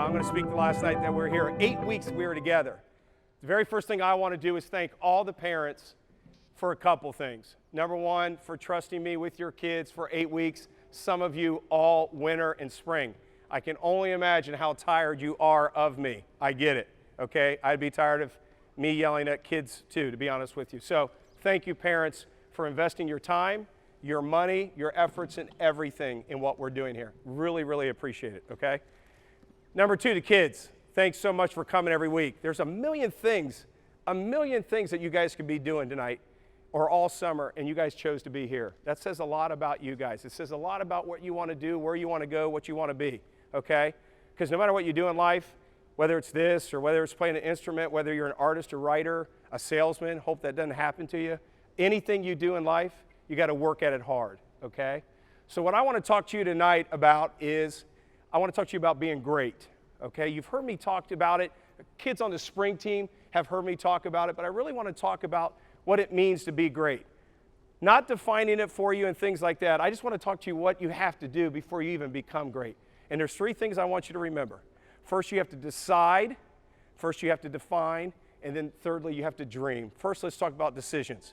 I'm going to speak the last night that we're here. 8 weeks we were together. The very first thing I want to do is thank all the parents for a couple things. Number one, for trusting me with your kids for 8 weeks. Some of you all winter and spring. I can only imagine how tired you are of me. I get it, okay? I'd be tired of me yelling at kids too, to be honest with you. So thank you, parents, for investing your time, your money, your efforts, and everything in what we're doing here. Really, really appreciate it, okay? Number two, to kids, thanks so much for coming every week. There's a million things that you guys could be doing tonight or all summer, and you guys chose to be here. That says a lot about you guys. It says a lot about what you want to do, where you want to go, what you want to be, okay? Because no matter what you do in life, whether it's this or whether it's playing an instrument, whether you're an artist, a writer, a salesman, hope that doesn't happen to you, anything you do in life, you got to work at it hard, okay? So what I want to talk to you tonight about is, I want to talk to you about being great, okay? You've heard me talk about it. Kids on the spring team have heard me talk about it, but I really want to talk about what it means to be great. Not defining it for you and things like that. I just want to talk to you what you have to do before you even become great. And there's three things I want you to remember. First, you have to decide. First, you have to define. And then thirdly, you have to dream. First, let's talk about decisions.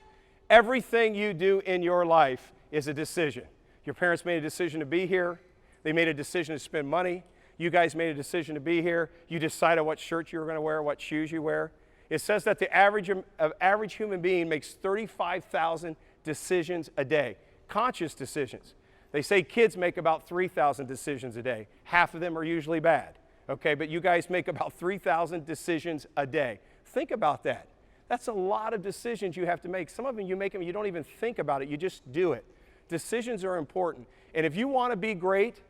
Everything you do in your life is a decision. Your parents made a decision to be here. They made a decision to spend money. You guys made a decision to be here. You decided what shirt you were going to wear, what shoes you wear. It says that the average human being makes 35,000 decisions a day, conscious decisions. They say kids make about 3,000 decisions a day. Half of them are usually bad, okay? But you guys make about 3,000 decisions a day. Think about that. That's a lot of decisions you have to make. Some of them you make them, you don't even think about it, you just do it. Decisions are important. And if you want to be great,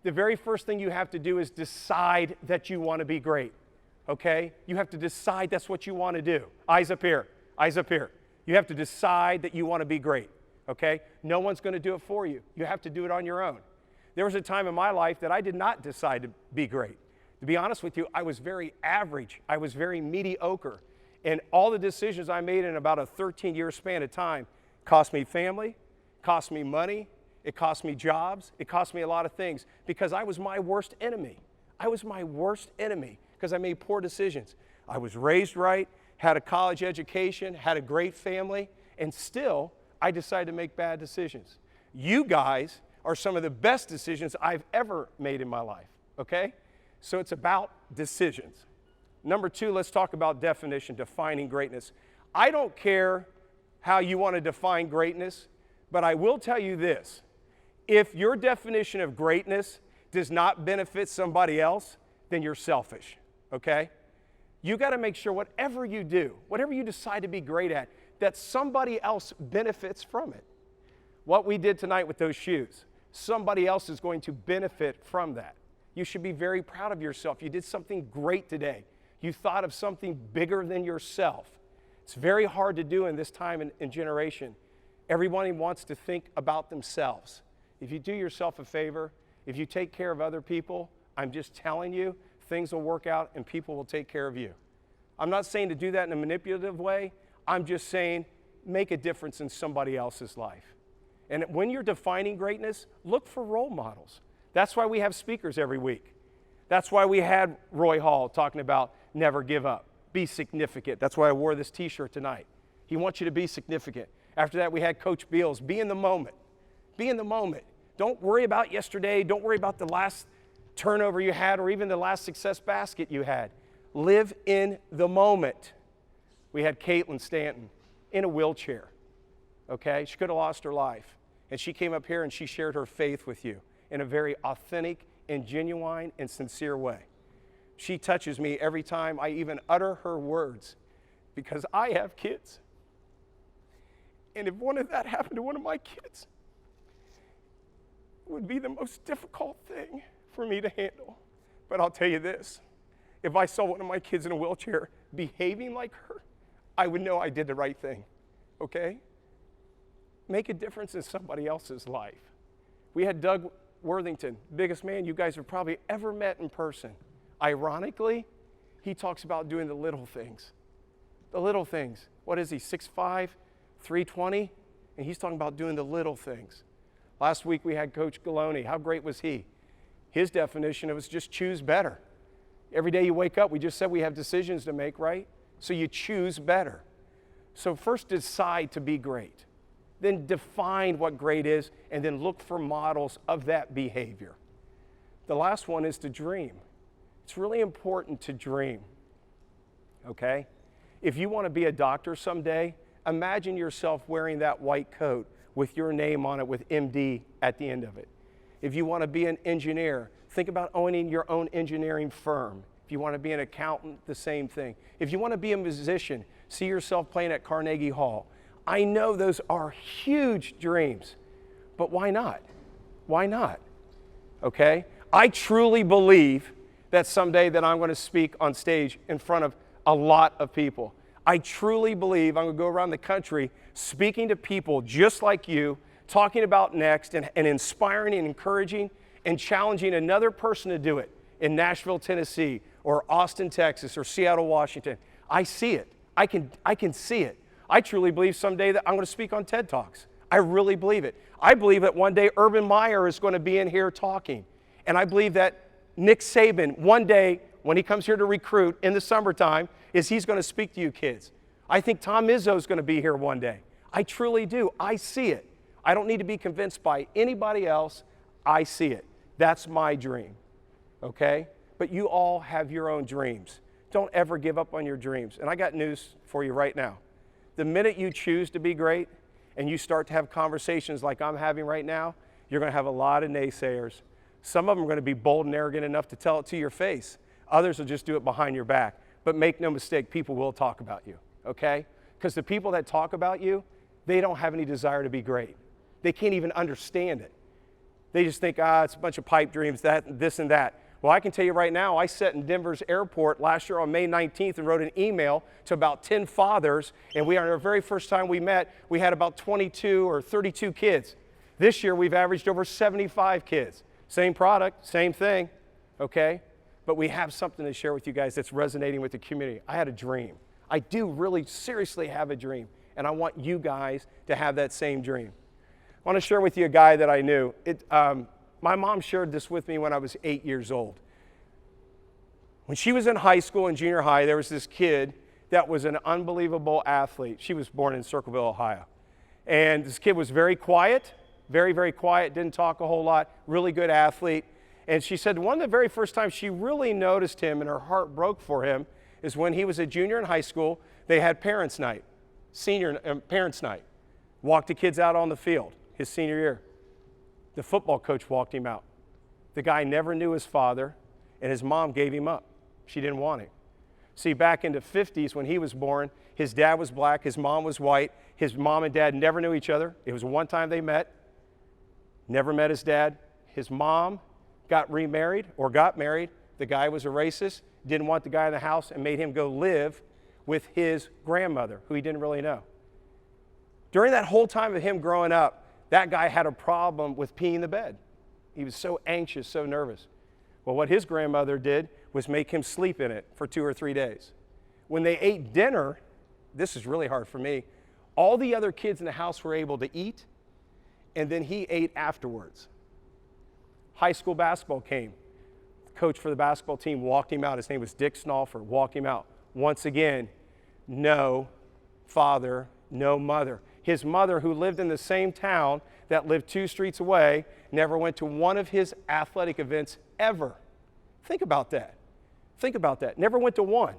the very first thing you have to do is decide that you want to be great. Okay? You have to decide that's what you want to do. Eyes up here. Eyes up here. You have to decide that you want to be great. Okay? No one's going to do it for you. You have to do it on your own. There was a time in my life that I did not decide to be great. To be honest with you, I was very average. I was very mediocre. And all the decisions I made in about a 13-year span of time cost me family, cost me money, it cost me jobs, it cost me a lot of things because I was my worst enemy. I was my worst enemy because I made poor decisions. I was raised right, had a college education, had a great family, and still I decided to make bad decisions. You guys are some of the best decisions I've ever made in my life, okay? So it's about decisions. Number two, let's talk about definition, defining greatness. I don't care how you want to define greatness, but I will tell you this. If your definition of greatness does not benefit somebody else, then you're selfish, okay? You got to make sure whatever you do, whatever you decide to be great at, that somebody else benefits from it. What we did tonight with those shoes, somebody else is going to benefit from that. You should be very proud of yourself. You did something great today. You thought of something bigger than yourself. It's very hard to do in this time and generation. Everybody wants to think about themselves. If you do yourself a favor, if you take care of other people, I'm just telling you, things will work out and people will take care of you. I'm not saying to do that in a manipulative way. I'm just saying make a difference in somebody else's life. And when you're defining greatness, look for role models. That's why we have speakers every week. That's why we had Roy Hall talking about never give up, be significant. That's why I wore this t-shirt tonight. He wants you to be significant. After that, we had Coach Beals, be in the moment. Be in the moment. Don't worry about yesterday. Don't worry about the last turnover you had or even the last success basket you had. Live in the moment. We had Caitlin Stanton in a wheelchair, okay? She could have lost her life. And she came up here and she shared her faith with you in a very authentic and genuine and sincere way. She touches me every time I even utter her words because I have kids. And if one of that happened to one of my kids, it would be the most difficult thing for me to handle. But I'll tell you this, if I saw one of my kids in a wheelchair behaving like her, I would know I did the right thing, okay? Make a difference in somebody else's life. We had Doug Worthington, biggest man you guys have probably ever met in person. Ironically, he talks about doing the little things. The little things. What is he, 6'5", 320? And he's talking about doing the little things. Last week we had Coach Galone. How great was he? His definition of it was just choose better. Every day you wake up, we just said we have decisions to make, right? So you choose better. So first decide to be great. Then define what great is, and then look for models of that behavior. The last one is to dream. It's really important to dream, okay? If you want to be a doctor someday, imagine yourself wearing that white coat with your name on it with MD at the end of it. If you want to be an engineer, think about owning your own engineering firm. If you want to be an accountant, the same thing. If you want to be a musician, see yourself playing at Carnegie Hall. I know those are huge dreams, but why not? Why not? Okay? I truly believe that someday that I'm going to speak on stage in front of a lot of people. I truly believe I'm going to go around the country speaking to people just like you, talking about NeXT and inspiring and encouraging and challenging another person to do it in Nashville, Tennessee, or Austin, Texas, or Seattle, Washington. I see it. I can see it. I truly believe someday that I'm going to speak on TED Talks. I really believe it. I believe that one day Urban Meyer is going to be in here talking. And I believe that Nick Saban, one day when he comes here to recruit in the summertime, he's going to speak to you kids. I think Tom Izzo is going to be here one day. I truly do. I see it. I don't need to be convinced by anybody else. I see it. That's my dream. Okay? But you all have your own dreams. Don't ever give up on your dreams. And I got news for you right now. The minute you choose to be great and you start to have conversations like I'm having right now, you're going to have a lot of naysayers. Some of them are going to be bold and arrogant enough to tell it to your face. Others will just do it behind your back. But make no mistake, people will talk about you, okay? Because the people that talk about you, they don't have any desire to be great. They can't even understand it. They just think, it's a bunch of pipe dreams, this and that. Well, I can tell you right now, I sat in Denver's airport last year on May 19th and wrote an email to about 10 fathers, and on our very first time we met, we had about 22 or 32 kids. This year, we've averaged over 75 kids. Same product, same thing, okay? But we have something to share with you guys that's resonating with the community. I had a dream. I do really seriously have a dream, and I want you guys to have that same dream. I want to share with you a guy that I knew. My mom shared this with me when I was 8 years old. When she was in high school and junior high, there was this kid that was an unbelievable athlete. She was born in Circleville, Ohio. And this kid was very quiet, very, very quiet, didn't talk a whole lot, really good athlete. And she said one of the very first times she really noticed him and her heart broke for him is when he was a junior in high school. They had parents' night, parents' night. Walked the kids out on the field his senior year. The football coach walked him out. The guy never knew his father, and his mom gave him up. She didn't want him. See, back in the 50s when he was born, his dad was black, his mom was white. His mom and dad never knew each other. It was one time they met. Never met his dad. His mom got remarried or got married. The guy was a racist, didn't want the guy in the house, and made him go live with his grandmother, who he didn't really know. During that whole time of him growing up, that guy had a problem with peeing the bed. He was so anxious, so nervous. Well, what his grandmother did was make him sleep in it for 2 or 3 days. When they ate dinner, this is really hard for me, all the other kids in the house were able to eat, and then he ate afterwards. High school basketball came. The coach for the basketball team walked him out. His name was Dick Snalfer, walked him out. Once again, no father, no mother. His mother, who lived in the same town that lived 2 streets away, never went to one of his athletic events ever. Think about that. Think about that. Never went to one.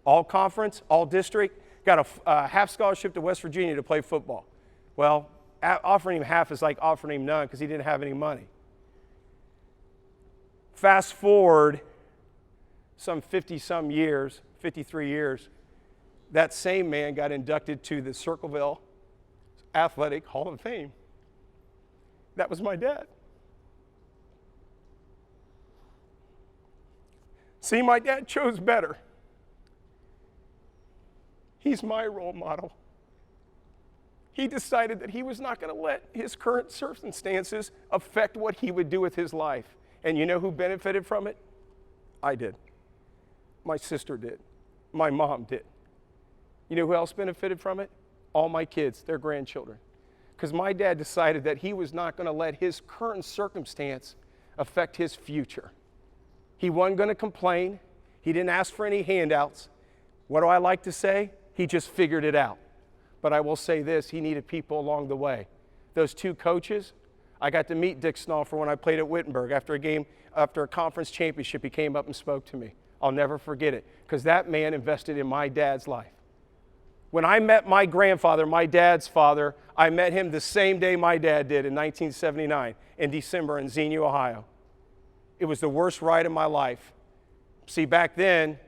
All conference, all district, got a half scholarship to West Virginia to play football. Well, offering him half is like offering him none because he didn't have any money. Fast forward some 50-some years, 53 years, that same man got inducted to the Circleville Athletic Hall of Fame. That was my dad. See, my dad chose better. He's my role model. He decided that he was not going to let his current circumstances affect what he would do with his life. And you know who benefited from it? I did. My sister did. My mom did. You know who else benefited from it? All my kids, their grandchildren. Because my dad decided that he was not going to let his current circumstance affect his future. He wasn't going to complain. He didn't ask for any handouts. What do I like to say? He just figured it out. But I will say this, he needed people along the way. Those 2 coaches, I got to meet Dick Snoffer when I played at Wittenberg. After a conference championship, he came up and spoke to me. I'll never forget it, because that man invested in my dad's life. When I met my grandfather, my dad's father, I met him the same day my dad did in 1979 in December in Xenia, Ohio. It was the worst ride of my life. See, back then,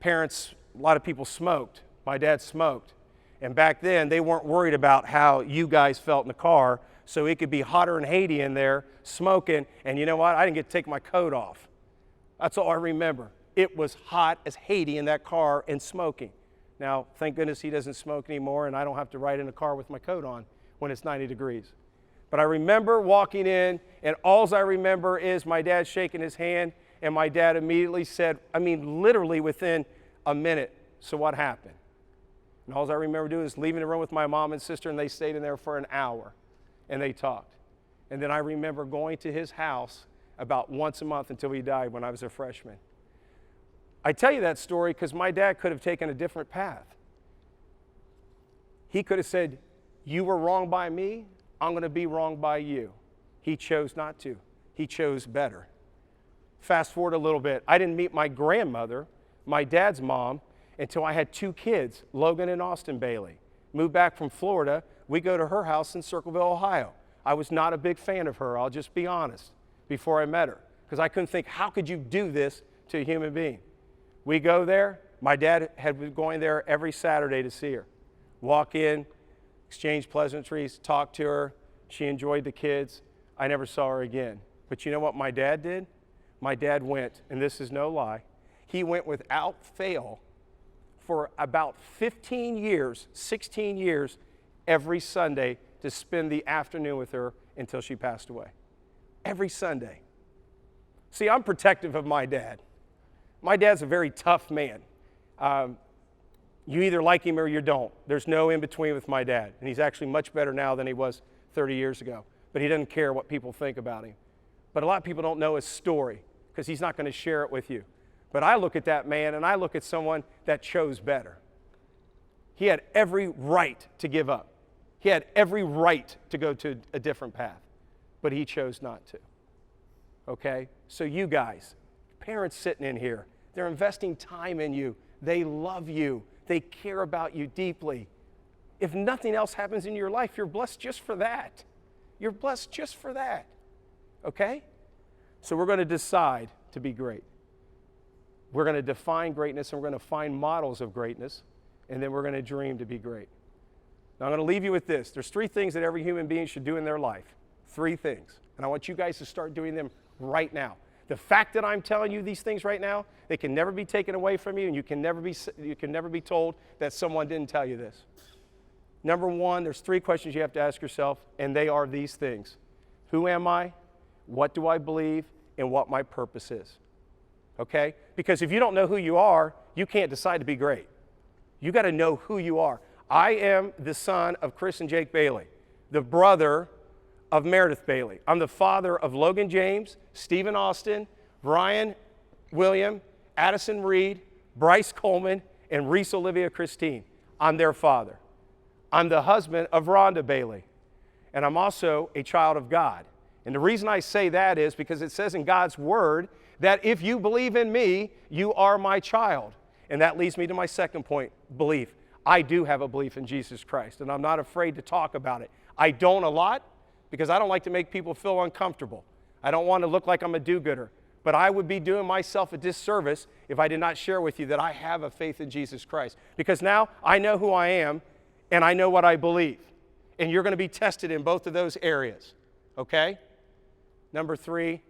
a lot of people smoked. My dad smoked. And back then, they weren't worried about how you guys felt in the car, so it could be hotter than Haiti in there, smoking, and you know what? I didn't get to take my coat off. That's all I remember. It was hot as Haiti in that car and smoking. Now, thank goodness he doesn't smoke anymore, and I don't have to ride in a car with my coat on when it's 90 degrees. But I remember walking in, and all I remember is my dad shaking his hand, and my dad immediately said, literally within a minute, so what happened? And all I remember doing is leaving the room with my mom and sister, and they stayed in there for an hour, and they talked. And then I remember going to his house about once a month until he died when I was a freshman. I tell you that story because my dad could have taken a different path. He could have said, you were wrong by me, I'm going to be wrong by you. He chose not to. He chose better. Fast forward a little bit. I didn't meet my grandmother, my dad's mom, until I had 2 kids, Logan and Austin Bailey. Moved back from Florida. We go to her house in Circleville, Ohio. I was not a big fan of her, I'll just be honest, before I met her, because I couldn't think, how could you do this to a human being? We go there. My dad had been going there every Saturday to see her. Walk in, exchange pleasantries, talk to her. She enjoyed the kids. I never saw her again. But you know what my dad did? My dad went, and this is no lie, he went without fail for about 15 years, 16 years, every Sunday to spend the afternoon with her until she passed away. Every Sunday. See, I'm protective of my dad. My dad's a very tough man. You either like him or you don't. There's no in between with my dad. And he's actually much better now than he was 30 years ago. But he doesn't care what people think about him. But a lot of people don't know his story because he's not going to share it with you. But I look at that man and I look at someone that chose better. He had every right to give up. He had every right to go to a different path. But he chose not to. Okay? So you guys, parents sitting in here, they're investing time in you. They love you. They care about you deeply. If nothing else happens in your life, you're blessed just for that. You're blessed just for that. Okay? So we're going to decide to be great. We're going to define greatness, and we're going to find models of greatness, and then we're going to dream to be great. Now I'm going to leave you with this. There's 3 things that every human being should do in their life. 3 things. And I want you guys to start doing them right now. The fact that I'm telling you these things right now, they can never be taken away from you, and you can never be told that someone didn't tell you this. Number 1, there's 3 questions you have to ask yourself, and they are these things. Who am I? What do I believe? And what my purpose is. Okay? Because if you don't know who you are, you can't decide to be great. You got to know who you are. I am the son of Chris and Jake Bailey, the brother of Meredith Bailey. I'm the father of Logan James, Stephen Austin, Ryan William, Addison Reed, Bryce Coleman, and Reese Olivia Christine. I'm their father. I'm the husband of Rhonda Bailey, and I'm also a child of God. And the reason I say that is because it says in God's word that if you believe in me, you are my child. And that leads me to my second point, belief. I do have a belief in Jesus Christ, and I'm not afraid to talk about it. I don't a lot because I don't like to make people feel uncomfortable. I don't want to look like I'm a do-gooder. But I would be doing myself a disservice if I did not share with you that I have a faith in Jesus Christ. Because now I know who I am, and I know what I believe. And you're going to be tested in both of those areas. Okay? Number 3,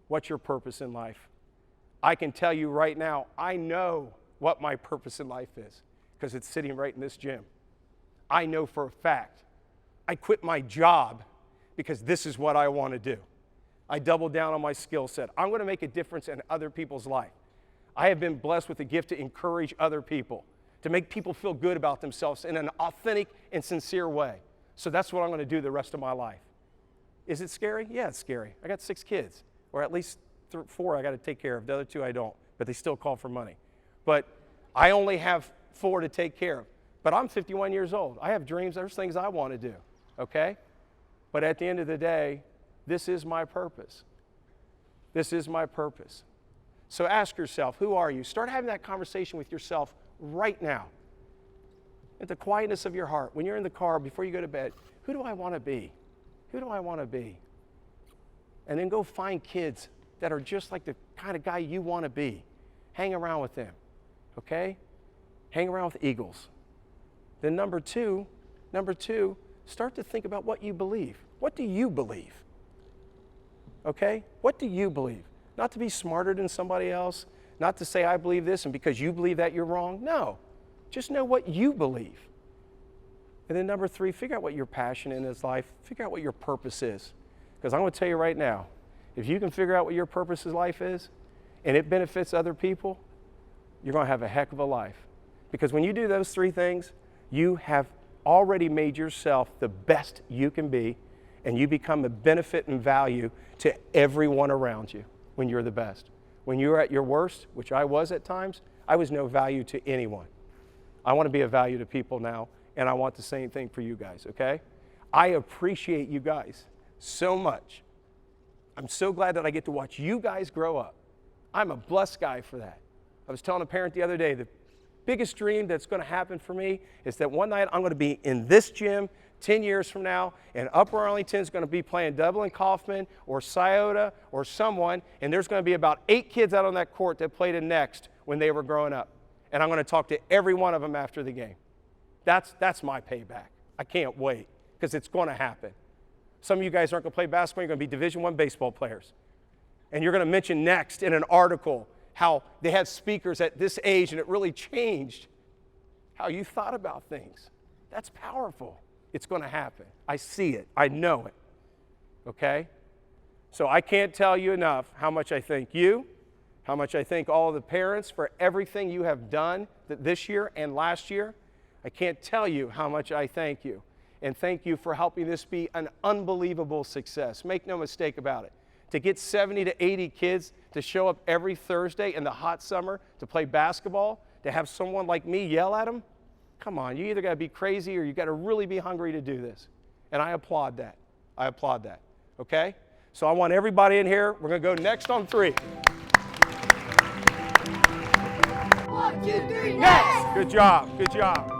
what's your purpose in life? I can tell you right now, I know what my purpose in life is because it's sitting right in this gym. I know for a fact. I quit my job because this is what I want to do. I doubled down on my skill set. I'm going to make a difference in other people's life. I have been blessed with the gift to encourage other people, to make people feel good about themselves in an authentic and sincere way. So that's what I'm going to do the rest of my life. Is it scary? Yeah, it's scary. I got 6 kids, or at least 4 I got to take care of. The other 2 I don't. but they still call for money. But I only have 4 to take care of. But I'm 51 years old. I have dreams. There's things I want to do, okay? But at the end of the day, this is my purpose. This is my purpose. So ask yourself, who are you? Start having that conversation with yourself right now. At the quietness of your heart, when you're in the car, before you go to bed, who do I want to be? Who do I want to be? And then go find kids that are just like the kind of guy you want to be. Hang around with them, okay? Hang around with eagles. Then number two, start to think about what you believe. What do you believe? Okay? What do you believe? Not to be smarter than somebody else, not to say I believe this and because you believe that you're wrong. No. Just know what you believe. And then number 3, figure out what your passion in this life. Figure out what your purpose is. Because I'm going to tell you right now, if you can figure out what your purpose in life is and it benefits other people, you're going to have a heck of a life. Because when you do those 3 things, you have already made yourself the best you can be, and you become a benefit and value to everyone around you when you're the best. When you're at your worst, which I was at times, I was no value to anyone. I want to be a value to people now, and I want the same thing for you guys, okay? I appreciate you guys so much. I'm so glad that I get to watch you guys grow up. I'm a blessed guy for that. I was telling a parent the other day, the biggest dream that's going to happen for me is that one night I'm going to be in this gym 10 years from now, and Upper Arlington is going to be playing Dublin Kaufman or Scioto or someone, and there's going to be about 8 kids out on that court that played in NeXT when they were growing up. And I'm going to talk to every one of them after the game. That's my payback. I can't wait, because it's going to happen. Some of you guys aren't going to play basketball. You're going to be Division I baseball players. And you're going to mention NeXT in an article how they had speakers at this age, and it really changed how you thought about things. That's powerful. It's going to happen. I see it. I know it. Okay? So I can't tell you enough how much I thank you, how much I thank all of the parents for everything you have done this year and last year. I can't tell you how much I thank you. And thank you for helping this be an unbelievable success. Make no mistake about it. To get 70 to 80 kids to show up every Thursday in the hot summer to play basketball, to have someone like me yell at them, come on, you either got to be crazy or you got to really be hungry to do this. And I applaud that. I applaud that. Okay? So I want everybody in here. We're going to go next on 3. 1, 2, 3, Next! Good job. Good job.